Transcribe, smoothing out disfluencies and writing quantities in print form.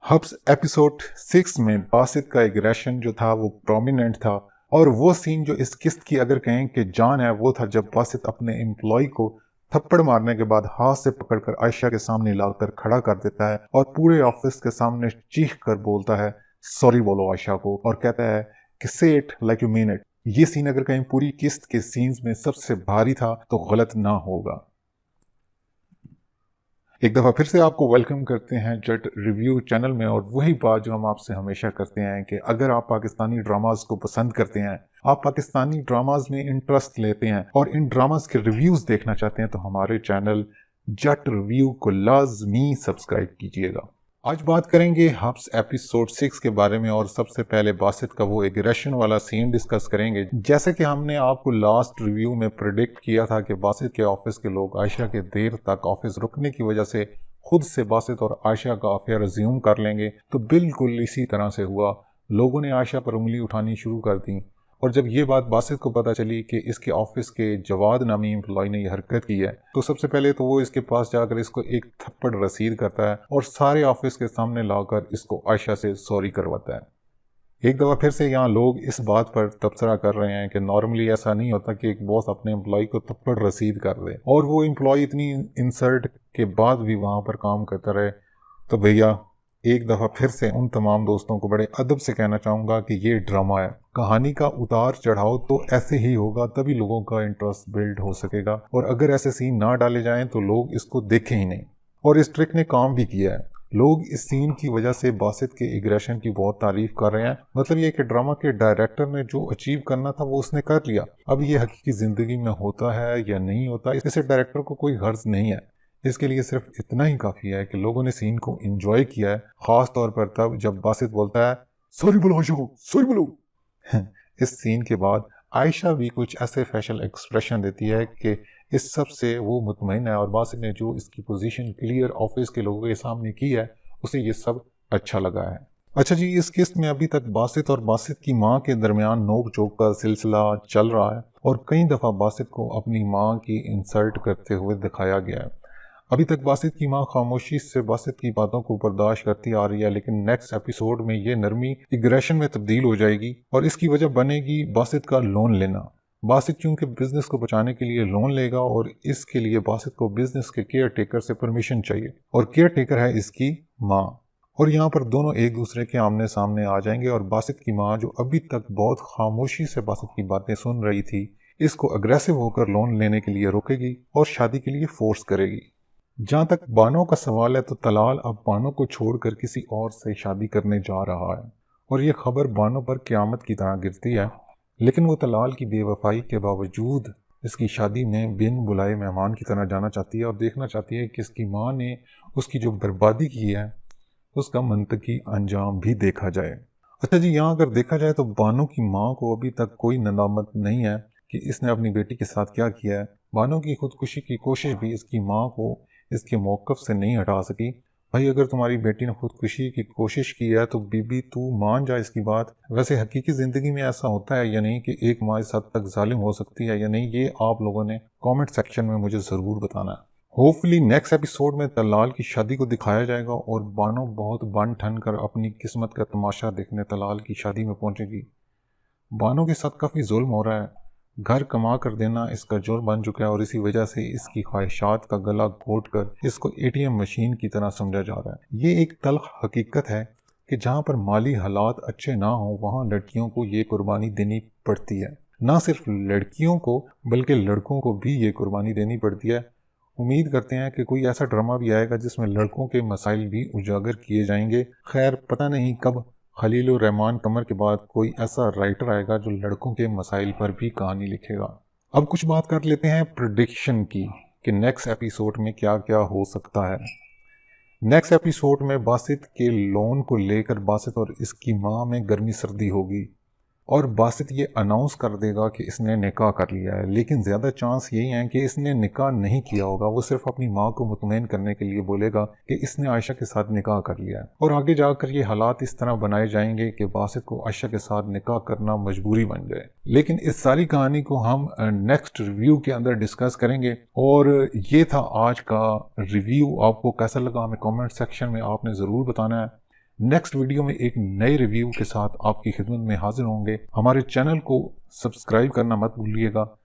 Hubs episode 6 में बासित का aggression जो था वो प्रोमिनेंट था। और वो सीन जो इस किस्त की अगर कहें कि जान है, वो था जब बासित अपने एम्प्लॉय को थप्पड़ मारने के बाद हाथ से पकड़कर आयशा के सामने लाकर खड़ा कर देता है और पूरे ऑफिस के सामने चीख कर बोलता है सॉरी बोलो आयशा को, और कहता है कि से it like you mean it. ये सीन अगर कहीं पूरी किस्त के सीन्स में सबसे भारी था तो गलत ना होगा। एक दफ़ा फिर से आपको वेलकम करते हैं जट रिव्यू चैनल में। और वही बात जो हम आपसे हमेशा करते हैं कि अगर आप पाकिस्तानी ड्रामाज को पसंद करते हैं, आप पाकिस्तानी ड्रामाज में इंटरेस्ट लेते हैं और इन ड्रामाज के रिव्यूज़ देखना चाहते हैं, तो हमारे चैनल जट रिव्यू को लाजमी सब्सक्राइब कीजिएगा। आज बात करेंगे हब्स एपिसोड 6 के बारे में और सबसे पहले बासित का वो एग्रेशन वाला सीन डिस्कस करेंगे। जैसे कि हमने आपको लास्ट रिव्यू में प्रेडिक्ट किया था कि बासित के ऑफिस के लोग आयशा के देर तक ऑफिस रुकने की वजह से खुद से बासित और आयशा का अफेयर रिज्यूम कर लेंगे, तो बिल्कुल इसी तरह से हुआ। लोगों ने आयशा पर उंगली उठानी शुरू कर दी और जब ये बात बासित को पता चली कि इसके ऑफिस के जवाद नामी एम्प्लॉय ने यह हरकत की है, तो सबसे पहले तो वो इसके पास जाकर इसको एक थप्पड़ रसीद करता है और सारे ऑफिस के सामने लाकर इसको आयशा से सॉरी करवाता है। एक दफ़ा फिर से यहाँ लोग इस बात पर तबसरा कर रहे हैं कि नॉर्मली ऐसा नहीं होता कि एक बॉस अपने एम्प्लॉय को थप्पड़ रसीद कर दे और वो एम्प्लॉय इतनी इंसल्ट के बाद भी वहाँ पर काम करता रहे। तो भैया एक दफ़ा फिर से उन तमाम दोस्तों को बड़े अदब से कहना चाहूँगा कि ये ड्रामा है, कहानी का उतार चढ़ाव तो ऐसे ही होगा, तभी लोगों का इंटरेस्ट बिल्ड हो सकेगा। और अगर ऐसे सीन ना डाले जाएं तो लोग इसको देखें ही नहीं। और इस ट्रिक ने काम भी किया है। लोग इस सीन की वजह से बासित के एग्रेशन की बहुत तारीफ कर रहे हैं। मतलब ये कि ड्रामा के डायरेक्टर ने जो अचीव करना था वो उसने कर लिया। अब ये हकीकी ज़िंदगी में होता है या नहीं होता, इससे डायरेक्टर को कोई गर्ज नहीं है। इसके लिए सिर्फ इतना ही काफ़ी है कि लोगों ने सीन को एंजॉय किया है, ख़ास तौर पर तब जब बासित बोलता है सॉरी बोलो आयशा को, सॉरी बोलो। इस सीन के बाद आयशा भी कुछ ऐसे फेशियल एक्सप्रेशन देती है कि इस सब से वो मुतमईन है और बासित ने जो इसकी पोजीशन क्लियर ऑफिस के लोगों के सामने की है उसे ये सब अच्छा लगा है। अच्छा जी, इस किस्त में अभी तक बासित और बासित की माँ के दरमियान नोक झोंक का सिलसिला चल रहा है और कई दफ़ा बासित को अपनी माँ की इंसल्ट करते हुए दिखाया गया है। अभी तक बासित की माँ खामोशी से बासित की बातों को बर्दाश्त करती आ रही है, लेकिन नेक्स्ट एपिसोड में ये नरमी एग्रेशन में तब्दील हो जाएगी और इसकी वजह बनेगी बासित का लोन लेना। बासित चूंकि बिजनेस को बचाने के लिए लोन लेगा और इसके लिए बासित को बिजनेस के केयर टेकर से परमिशन चाहिए और केयर टेकर है इसकी माँ। और यहाँ पर दोनों एक दूसरे के आमने सामने आ जाएंगे और बासित की माँ, जो अभी तक बहुत खामोशी से बासित की बातें सुन रही थी, इसको अग्रेसिव होकर लोन लेने के लिए रोकेगी और शादी के लिए फोर्स करेगी। जहाँ तक बानो का सवाल है तो तलाल अब बानो को छोड़कर किसी और से शादी करने जा रहा है और ये खबर बानो पर क़यामत की तरह गिरती है। लेकिन वो तलाल की बेवफाई के बावजूद इसकी शादी में बिन बुलाए मेहमान की तरह जाना चाहती है और देखना चाहती है कि इसकी माँ ने उसकी जो बर्बादी की है उसका मंतकी अंजाम भी देखा जाए। अच्छा जी, यहाँ अगर देखा जाए तो बानो की माँ को अभी तक कोई नदामत नहीं है कि इसने अपनी बेटी के साथ क्या किया है। बानो की खुदकुशी की कोशिश भी इसकी माँ को इसके मौक़िफ़ से नहीं हटा सकी। भाई, अगर तुम्हारी बेटी ने खुदकुशी की कोशिश की है तो बीबी तू मान जा इसकी बात। वैसे हकीकी ज़िंदगी में ऐसा होता है या नहीं कि एक माँ इस हद तक जालिम हो सकती है या नहीं, ये आप लोगों ने कमेंट सेक्शन में मुझे ज़रूर बताना है। होपफुली नेक्स्ट एपिसोड में तलाल की शादी को दिखाया जाएगा और बानो बहुत बन ठन कर अपनी किस्मत का तमाशा देखने तलाल की शादी में पहुंचेगी। बानो के साथ काफ़ी जुल्म हो रहा है, घर कमा कर देना इसका जुर्म बन चुका है और इसी वजह से इसकी ख्वाहिशात का गला घोट कर इसको एटीएम मशीन की तरह समझा जा रहा है। ये एक तल्ख हकीकत है कि जहाँ पर माली हालात अच्छे ना हो वहाँ लड़कियों को ये कुर्बानी देनी पड़ती है। ना सिर्फ लड़कियों को बल्कि लड़कों को भी ये कुर्बानी देनी पड़ती है। उम्मीद करते हैं कि कोई ऐसा ड्रामा भी आएगा जिसमें लड़कों के मसाइल भी उजागर किए जाएंगे। खैर, पता नहीं कब खलीलुर रहमान कमर के बाद कोई ऐसा राइटर आएगा जो लड़कों के मसाइल पर भी कहानी लिखेगा। अब कुछ बात कर लेते हैं प्रेडिक्शन की कि नेक्स्ट एपिसोड में क्या क्या हो सकता है। नेक्स्ट एपिसोड में बासित के लोन को लेकर बासित और इसकी माँ में गर्मी सर्दी होगी और बासित ये अनाउंस कर देगा कि इसने निकाह कर लिया है। लेकिन ज़्यादा चांस यही है कि इसने निकाह नहीं किया होगा। वो सिर्फ अपनी माँ को मुतमईन करने के लिए बोलेगा कि इसने आयशा के साथ निकाह कर लिया है और आगे जाकर ये हालात इस तरह बनाए जाएंगे कि बासित को आयशा के साथ निकाह करना मजबूरी बन जाए। लेकिन इस सारी कहानी को हम नेक्स्ट रिव्यू के अंदर डिस्कस करेंगे। और ये था आज का रिव्यू। आपको कैसा लगा हमें कॉमेंट सेक्शन में आपने ज़रूर बताना है। नेक्स्ट वीडियो में एक नए रिव्यू के साथ आपकी खिदमत में हाजिर होंगे। हमारे चैनल को सब्सक्राइब करना मत भूलिएगा।